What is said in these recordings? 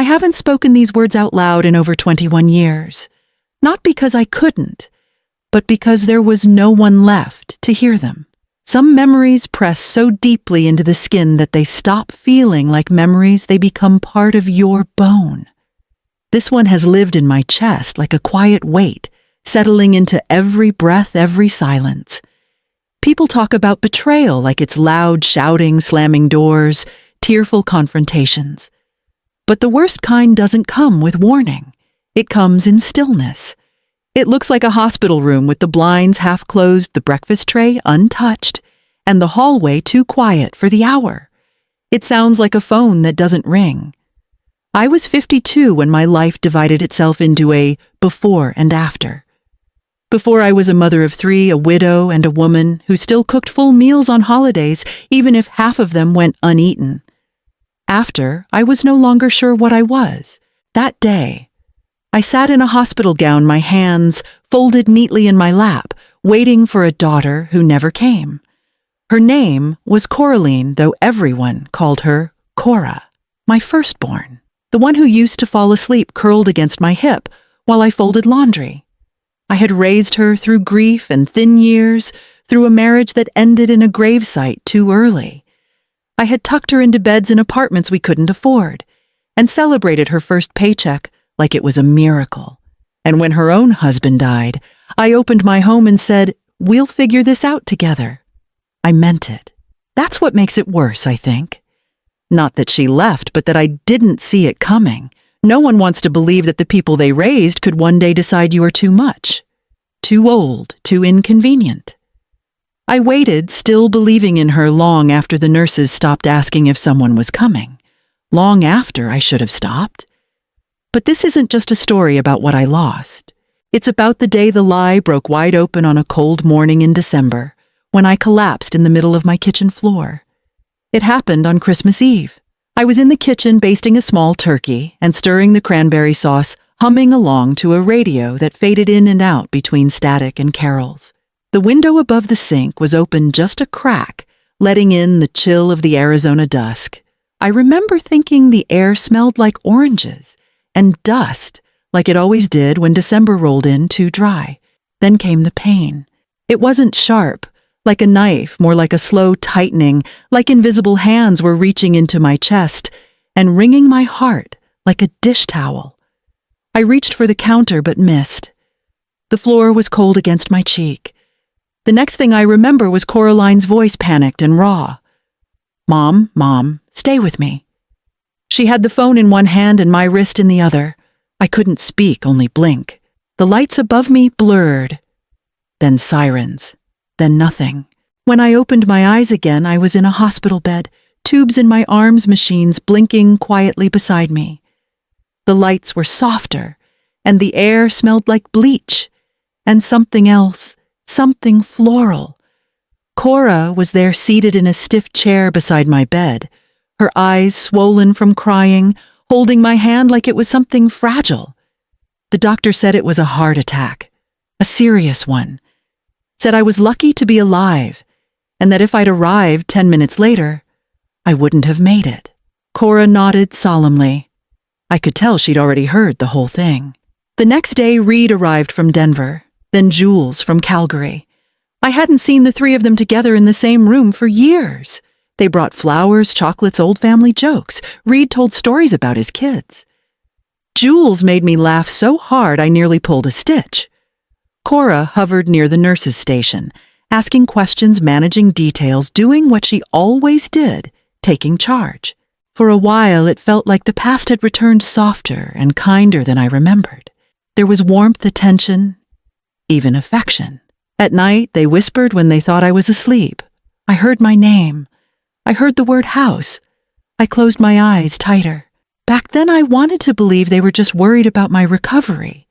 I haven't spoken these words out loud in over 21 years. Not because I couldn't, but because there was no one left to hear them. Some memories press so deeply into the skin that they stop feeling like memories, they become part of your bone. This one has lived in my chest like a quiet weight, settling into every breath, every silence. People talk about betrayal like it's loud shouting, slamming doors, tearful confrontations. But the worst kind doesn't come with warning. It comes in stillness. It looks like a hospital room with the blinds half closed, the breakfast tray untouched, and the hallway too quiet for the hour. It sounds like a phone that doesn't ring. I was 52 when my life divided itself into a before and after. Before, I was a mother of 3, a widow, and a woman who still cooked full meals on holidays, even if half of them went uneaten. After, I was no longer sure what I was. That day, I sat in a hospital gown, my hands folded neatly in my lap, waiting for a daughter who never came. Her name was Coraline, though everyone called her Cora, my firstborn, the one who used to fall asleep curled against my hip while I folded laundry. I had raised her through grief and thin years, through a marriage that ended in a gravesite too early. I had tucked her into beds in apartments we couldn't afford, and celebrated her first paycheck like it was a miracle. And when her own husband died, I opened my home and said, "We'll figure this out together." I meant it. That's what makes it worse, I think. Not that she left, but that I didn't see it coming. No one wants to believe that the people they raised could one day decide you are too much, too old, too inconvenient. I waited, still believing in her, long after the nurses stopped asking if someone was coming. Long after I should have stopped. But this isn't just a story about what I lost. It's about the day the lie broke wide open on a cold morning in December, when I collapsed in the middle of my kitchen floor. It happened on Christmas Eve. I was in the kitchen basting a small turkey and stirring the cranberry sauce, humming along to a radio that faded in and out between static and carols. The window above the sink was open just a crack, letting in the chill of the Arizona dusk. I remember thinking the air smelled like oranges and dust, like it always did when December rolled in too dry. Then came the pain. It wasn't sharp, like a knife, more like a slow tightening, like invisible hands were reaching into my chest and wringing my heart like a dish towel. I reached for the counter but missed. The floor was cold against my cheek. The next thing I remember was Coraline's voice, panicked and raw. Mom, stay with me." She had the phone in one hand and my wrist in the other. I couldn't speak, only blink. The lights above me blurred. Then sirens. Then nothing. When I opened my eyes again, I was in a hospital bed, tubes in my arms, machines blinking quietly beside me. The lights were softer, and the air smelled like bleach, and something else, something floral. Cora was there seated in a stiff chair beside my bed, her eyes swollen from crying, holding my hand like it was something fragile. The doctor said it was a heart attack, a serious one. Said I was lucky to be alive, and that if I'd arrived 10 minutes later, I wouldn't have made it. Cora nodded solemnly. I could tell she'd already heard the whole thing. The next day, Reed arrived from Denver, then Jules from Calgary. I hadn't seen the 3 of them together in the same room for years. They brought flowers, chocolates, old family jokes. Reed told stories about his kids. Jules made me laugh so hard I nearly pulled a stitch. Cora hovered near the nurses' station, asking questions, managing details, doing what she always did, taking charge. For a while, it felt like the past had returned softer and kinder than I remembered. There was warmth, attention, even affection. At night, they whispered when they thought I was asleep. I heard my name. I heard the word house. I closed my eyes tighter. Back then, I wanted to believe they were just worried about my recovery.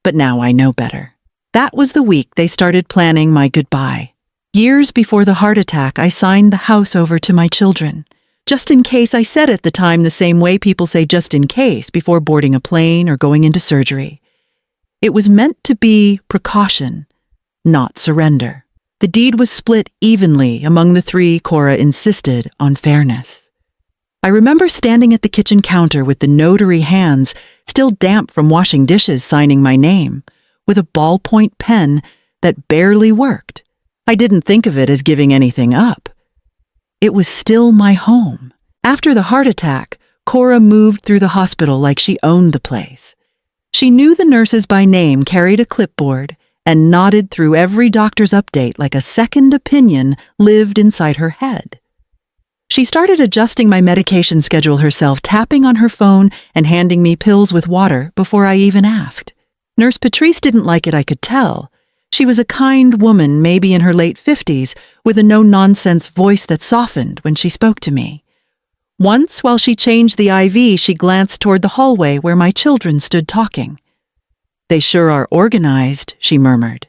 But now I know better. That was the week they started planning my goodbye. Years before the heart attack, I signed the house over to my children. Just in case, I said at the time the same way people say just in case before boarding a plane or going into surgery. It was meant to be precaution, not surrender. The deed was split evenly among the 3. Cora insisted on fairness. I remember standing at the kitchen counter with the notary hands still damp from washing dishes signing my name, with a ballpoint pen that barely worked. I didn't think of it as giving anything up. It was still my home. After the heart attack, Cora moved through the hospital like she owned the place. She knew the nurses by name, carried a clipboard, and nodded through every doctor's update like a second opinion lived inside her head. She started adjusting my medication schedule herself, tapping on her phone and handing me pills with water before I even asked. Nurse Patrice didn't like it, I could tell. She was a kind woman, maybe in her late 50s, with a no-nonsense voice that softened when she spoke to me. Once, while she changed the IV, she glanced toward the hallway where my children stood talking. "They sure are organized," she murmured.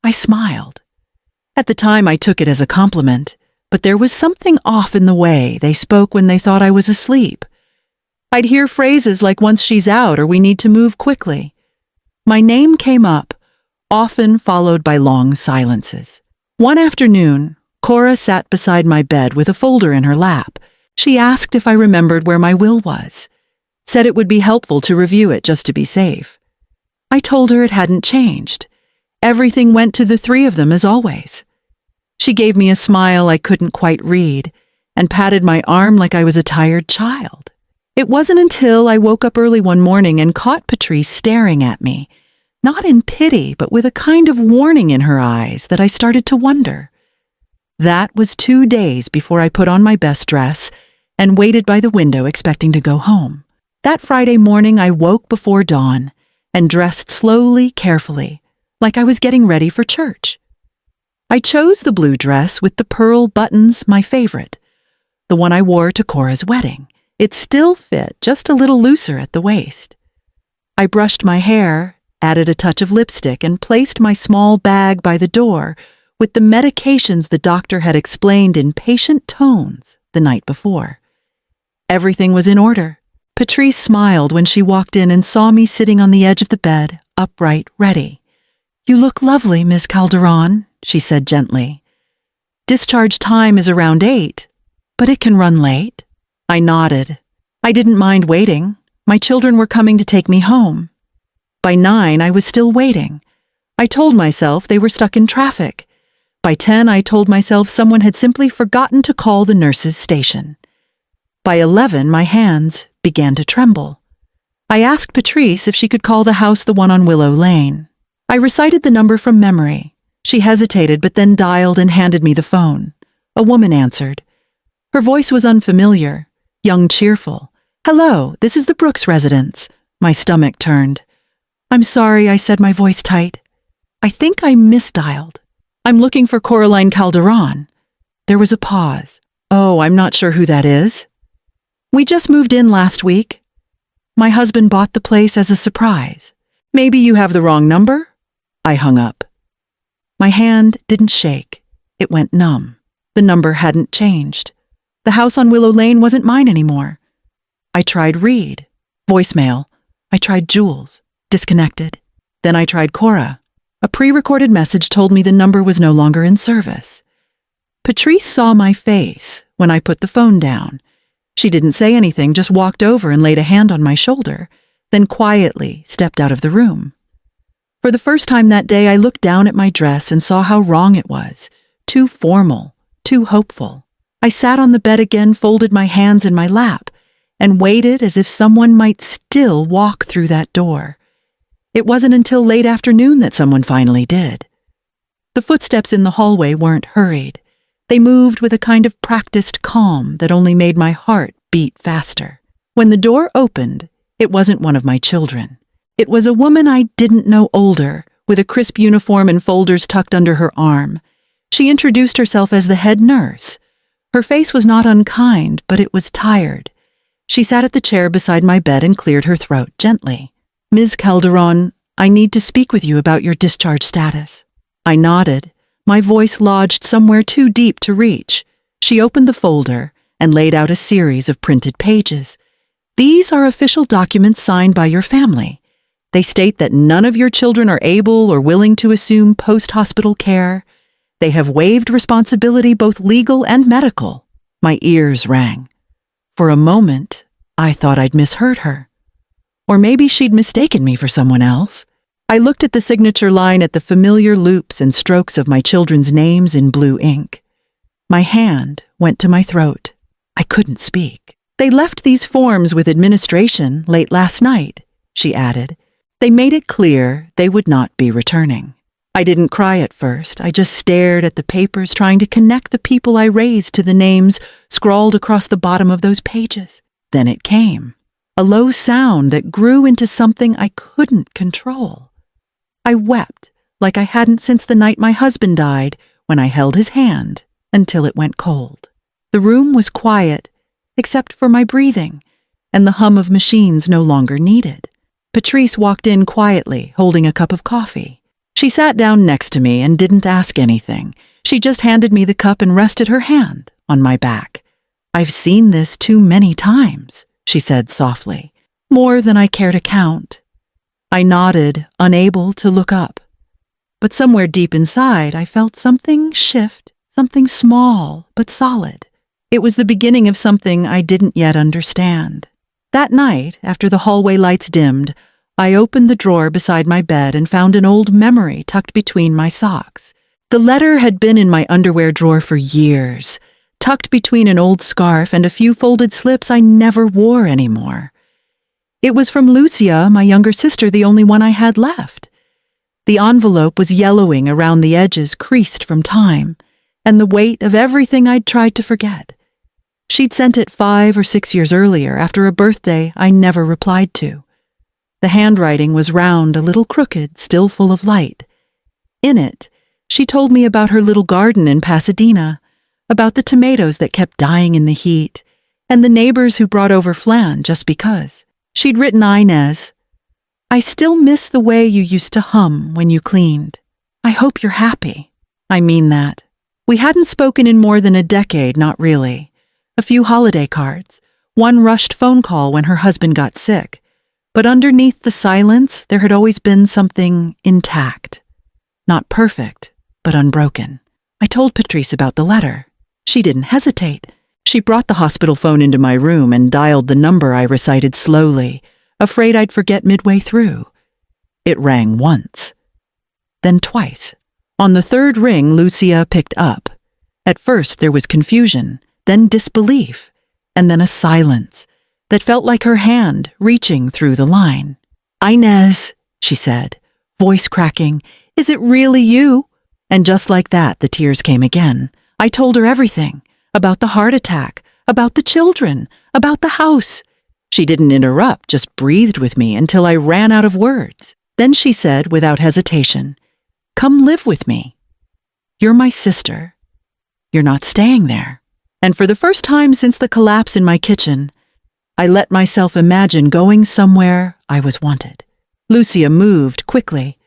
I smiled. At the time, I took it as a compliment, but there was something off in the way they spoke when they thought I was asleep. I'd hear phrases like, "Once she's out," or "We need to move quickly." My name came up, often followed by long silences. One afternoon, Cora sat beside my bed with a folder in her lap. She asked if I remembered where my will was, said it would be helpful to review it just to be safe. I told her it hadn't changed. Everything went to the three of them as always. She gave me a smile I couldn't quite read and patted my arm like I was a tired child. It wasn't until I woke up early one morning and caught Patrice staring at me, not in pity, but with a kind of warning in her eyes, that I started to wonder. That was 2 days before I put on my best dress and waited by the window expecting to go home. That Friday morning I woke before dawn and dressed slowly, carefully, like I was getting ready for church. I chose the blue dress with the pearl buttons, my favorite, the one I wore to Cora's wedding. It still fit, just a little looser at the waist. I brushed my hair, added a touch of lipstick, and placed my small bag by the door with the medications the doctor had explained in patient tones the night before. Everything was in order. Patrice smiled when she walked in and saw me sitting on the edge of the bed, upright, ready. "You look lovely, Miss Calderon," she said gently. "Discharge time is around 8, but it can run late." I nodded. I didn't mind waiting. My children were coming to take me home. By 9, I was still waiting. I told myself they were stuck in traffic. By 10, I told myself someone had simply forgotten to call the nurse's station. By 11, my hands began to tremble. I asked Patrice if she could call the house, the one on Willow Lane. I recited the number from memory. She hesitated, but then dialed and handed me the phone. A woman answered. Her voice was unfamiliar, young, cheerful. "Hello, this is the Brooks residence." My stomach turned. "I'm sorry," I said, my voice tight. "I think I misdialed. I'm looking for Coraline Calderon." There was a pause. "Oh, I'm not sure who that is." "We just moved in last week. My husband bought the place as a surprise. Maybe you have the wrong number?" I hung up. My hand didn't shake. It went numb. The number hadn't changed. The house on Willow Lane wasn't mine anymore. I tried Reed. Voicemail. I tried Jules. Disconnected. Then I tried Cora. A pre-recorded message told me the number was no longer in service. Patrice saw my face when I put the phone down. She didn't say anything, just walked over and laid a hand on my shoulder, then quietly stepped out of the room. For the first time that day, I looked down at my dress and saw how wrong it was. Too formal, too hopeful. I sat on the bed again, folded my hands in my lap, and waited as if someone might still walk through that door. It wasn't until late afternoon that someone finally did. The footsteps in the hallway weren't hurried. They moved with a kind of practiced calm that only made my heart beat faster. When the door opened, it wasn't one of my children. It was a woman I didn't know, older, with a crisp uniform and folders tucked under her arm. She introduced herself as the head nurse. Her face was not unkind, but it was tired. She sat at the chair beside my bed and cleared her throat gently. "Ms. Calderon, I need to speak with you about your discharge status." I nodded. My voice lodged somewhere too deep to reach. She opened the folder and laid out a series of printed pages. "These are official documents signed by your family. They state that none of your children are able or willing to assume post-hospital care. They have waived responsibility, both legal and medical." My ears rang. For a moment, I thought I'd misheard her. Or maybe she'd mistaken me for someone else. I looked at the signature line at the familiar loops and strokes of my children's names in blue ink. My hand went to my throat. I couldn't speak. "They left these forms with administration late last night," she added. "They made it clear they would not be returning." I didn't cry at first. I just stared at the papers, trying to connect the people I raised to the names scrawled across the bottom of those pages. Then it came. A low sound that grew into something I couldn't control. I wept like I hadn't since the night my husband died, when I held his hand until it went cold. The room was quiet, except for my breathing, and the hum of machines no longer needed. Patrice walked in quietly, holding a cup of coffee. She sat down next to me and didn't ask anything. She just handed me the cup and rested her hand on my back. "I've seen this too many times," she said softly. "More than I care to count." I nodded, unable to look up. But somewhere deep inside, I felt something shift, something small but solid. It was the beginning of something I didn't yet understand. That night, after the hallway lights dimmed, I opened the drawer beside my bed and found an old memory tucked between my socks. The letter had been in my underwear drawer for years, tucked between an old scarf and a few folded slips I never wore anymore. It was from Lucia, my younger sister, the only one I had left. The envelope was yellowing around the edges, creased from time, and the weight of everything I'd tried to forget. She'd sent it 5 or 6 years earlier, after a birthday I never replied to. The handwriting was round, a little crooked, still full of light. In it, she told me about her little garden in Pasadena, about the tomatoes that kept dying in the heat, and the neighbors who brought over flan just because. She'd written Inez, "I still miss the way you used to hum when you cleaned. I hope you're happy." I mean that. We hadn't spoken in more than a decade, not really. A few holiday cards, one rushed phone call when her husband got sick. But underneath the silence, there had always been something intact. Not perfect, but unbroken. I told Patrice about the letter. She didn't hesitate. She brought the hospital phone into my room and dialed the number I recited slowly, afraid I'd forget midway through. It rang once, then twice. On the third ring, Lucia picked up. At first, there was confusion, then disbelief, and then a silence that felt like her hand reaching through the line. "Inez," she said, voice cracking, "is it really you?" And just like that, the tears came again. I told her everything, about the heart attack, about the children, about the house. She didn't interrupt, just breathed with me until I ran out of words. Then she said, without hesitation, "Come live with me. You're my sister. You're not staying there." And for the first time since the collapse in my kitchen, I let myself imagine going somewhere I was wanted. Lucia moved quickly.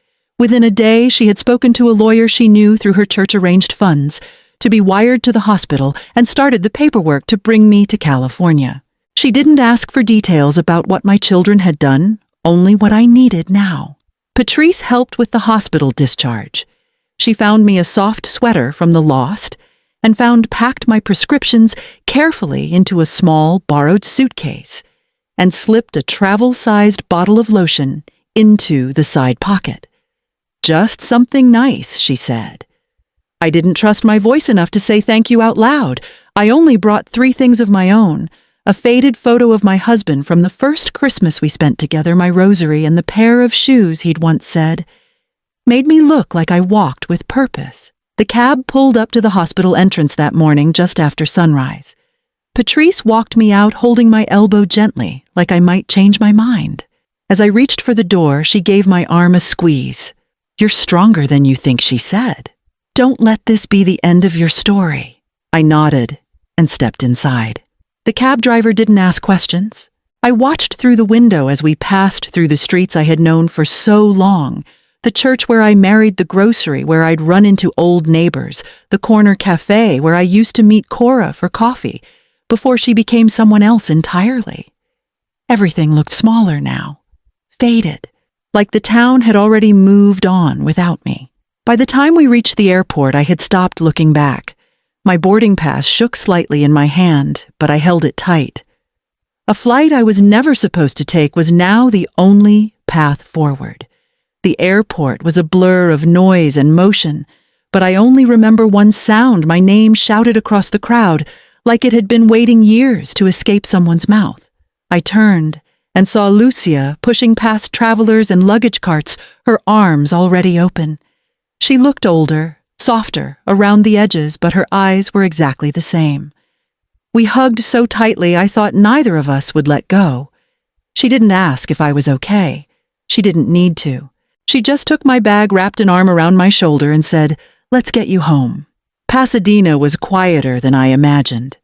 Within a day, she had spoken to a lawyer she knew through her church-arranged funds to be wired to the hospital and started the paperwork to bring me to California. She didn't ask for details about what my children had done, only what I needed now. Patrice helped with the hospital discharge. She found me a soft sweater from the lost and packed my prescriptions carefully into a small, borrowed suitcase and slipped a travel-sized bottle of lotion into the side pocket. "Just something nice," she said. I didn't trust my voice enough to say thank you out loud. I only brought 3 things of my own: a faded photo of my husband from the first Christmas we spent together, my rosary, and the pair of shoes he'd once said made me look like I walked with purpose. The cab pulled up to the hospital entrance that morning just after sunrise. Patrice walked me out, holding my elbow gently, like I might change my mind. As I reached for the door, she gave my arm a squeeze. "You're stronger than you think," she said. "Don't let this be the end of your story." I nodded and stepped inside. The cab driver didn't ask questions. I watched through the window as we passed through the streets I had known for so long. The church where I married, the grocery where I'd run into old neighbors, the corner cafe where I used to meet Cora for coffee before she became someone else entirely. Everything looked smaller now, faded, like the town had already moved on without me. By the time we reached the airport, I had stopped looking back. My boarding pass shook slightly in my hand, but I held it tight. A flight I was never supposed to take was now the only path forward. The airport was a blur of noise and motion, but I only remember one sound, my name shouted across the crowd, like it had been waiting years to escape someone's mouth. I turned and saw Lucia pushing past travelers and luggage carts, her arms already open. She looked older, softer around the edges, but her eyes were exactly the same. We hugged so tightly I thought neither of us would let go. She didn't ask if I was okay. She didn't need to. She just took my bag, wrapped an arm around my shoulder, and said, "Let's get you home." Pasadena was quieter than I imagined.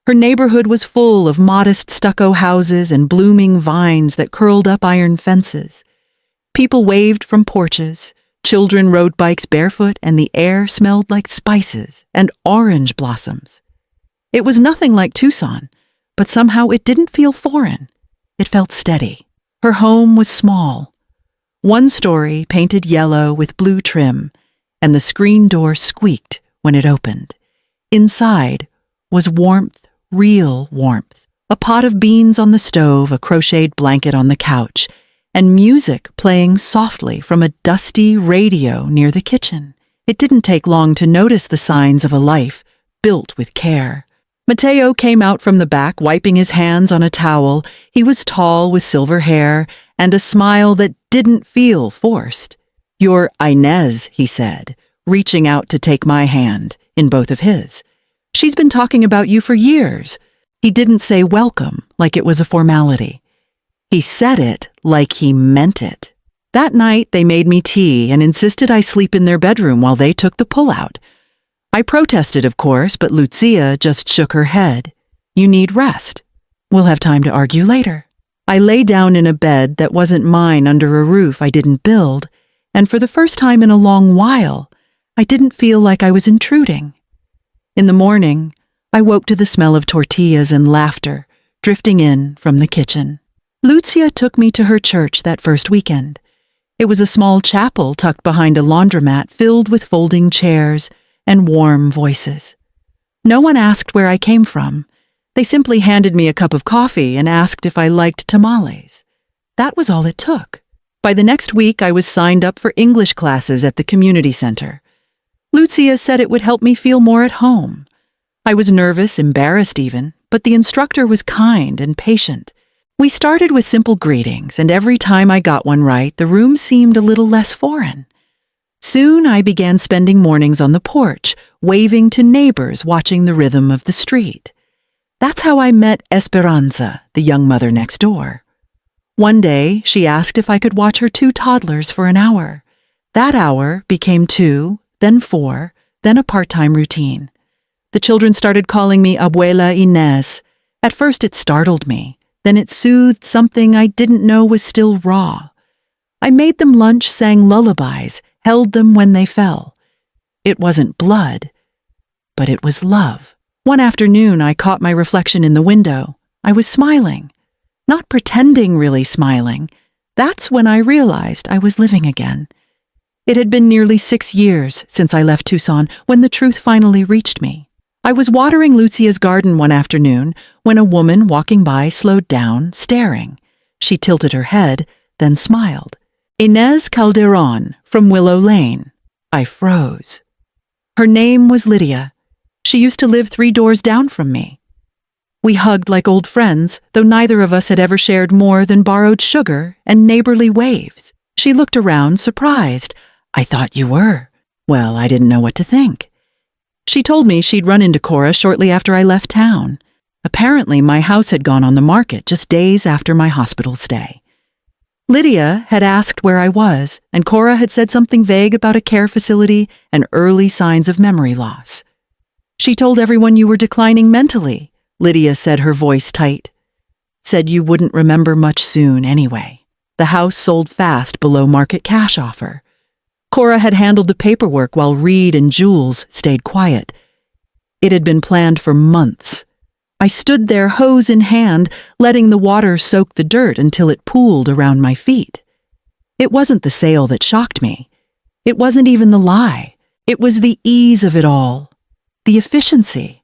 Her neighborhood was full of modest stucco houses and blooming vines that curled up iron fences. People waved from porches, children rode bikes barefoot, and the air smelled like spices and orange blossoms. It was nothing like Tucson, but somehow it didn't feel foreign. It felt steady. Her home was small. One story painted yellow with blue trim, and the screen door squeaked when it opened. Inside was warmth, real warmth. A pot of beans on the stove, a crocheted blanket on the couch, and music playing softly from a dusty radio near the kitchen. It didn't take long to notice the signs of a life built with care. Mateo came out from the back, wiping his hands on a towel. He was tall with silver hair and a smile that didn't feel forced. "You're Inez," he said, reaching out to take my hand in both of his. "She's been talking about you for years." He didn't say welcome like it was a formality. He said it like he meant it. That night, they made me tea and insisted I sleep in their bedroom while they took the pullout. I protested, of course, but Lucia just shook her head. "You need rest. We'll have time to argue later." I lay down in a bed that wasn't mine under a roof I didn't build, and for the first time in a long while, I didn't feel like I was intruding. In the morning, I woke to the smell of tortillas and laughter drifting in from the kitchen. Lucia took me to her church that first weekend. It was a small chapel tucked behind a laundromat filled with folding chairs and warm voices. No one asked where I came from. They simply handed me a cup of coffee and asked if I liked tamales. That was all it took. By the next week, I was signed up for English classes at the community center. Lucia said it would help me feel more at home. I was nervous, embarrassed even, but the instructor was kind and patient. We started with simple greetings, and every time I got one right, the room seemed a little less foreign. Soon I began spending mornings on the porch, waving to neighbors watching the rhythm of the street. That's how I met Esperanza, the young mother next door. One day, she asked if I could watch her 2 toddlers for an hour. That hour became 2, then 4, then a part-time routine. The children started calling me Abuela Inez. At first it startled me, then it soothed something I didn't know was still raw. I made them lunch, sang lullabies, held them when they fell. It wasn't blood, but it was love. One afternoon, I caught my reflection in the window. I was smiling, not pretending really smiling. That's when I realized I was living again. It had been nearly 6 years since I left Tucson when the truth finally reached me. I was watering Lucia's garden one afternoon when a woman walking by slowed down, staring. She tilted her head, then smiled. "Inez Calderon from Willow Lane." I froze. Her name was Lydia. She used to live 3 doors down from me. We hugged like old friends, though neither of us had ever shared more than borrowed sugar and neighborly waves. She looked around, surprised. "I thought you were." Well, I didn't know what to think. She told me she'd run into Cora shortly after I left town. Apparently, my house had gone on the market just days after my hospital stay. Lydia had asked where I was, and Cora had said something vague about a care facility and early signs of memory loss. "She told everyone you were declining mentally," Lydia said, her voice tight. "Said you wouldn't remember much soon anyway. The house sold fast below market cash offer. Cora had handled the paperwork while Reed and Jules stayed quiet. It had been planned for months. I stood there, hose in hand, letting the water soak the dirt until it pooled around my feet. It wasn't the sale that shocked me. It wasn't even the lie. It was the ease of it all. The efficiency.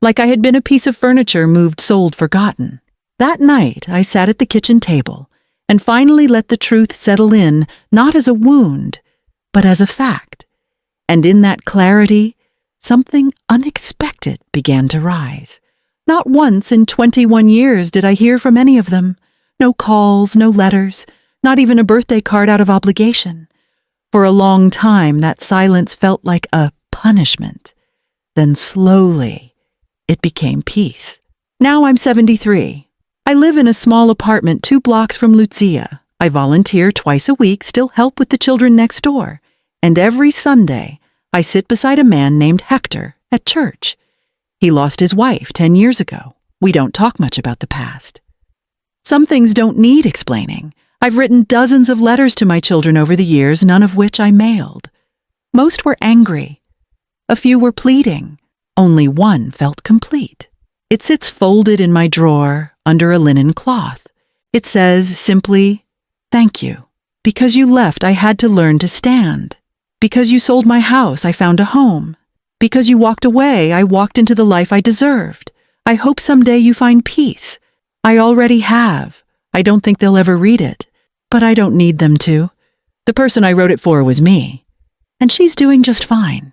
Like I had been a piece of furniture moved, sold, forgotten. That night, I sat at the kitchen table and finally let the truth settle in, not as a wound, but as a fact. And in that clarity, something unexpected began to rise. Not once in 21 years did I hear from any of them. No calls, no letters, not even a birthday card out of obligation. For a long time, that silence felt like a punishment. Then slowly, it became peace. Now I'm 73. I live in a small apartment 2 blocks from Lucia. I volunteer twice a week, still help with the children next door. And every Sunday, I sit beside a man named Hector at church. He lost his wife 10 years ago. We don't talk much about the past. Some things don't need explaining. I've written dozens of letters to my children over the years, none of which I mailed. Most were angry. A few were pleading. Only one felt complete. It sits folded in my drawer under a linen cloth. It says simply, "Thank you. Because you left, I had to learn to stand. Because you sold my house, I found a home. Because you walked away, I walked into the life I deserved. I hope someday you find peace. I already have. I don't think they'll ever read it. But I don't need them to. The person I wrote it for was me. And she's doing just fine."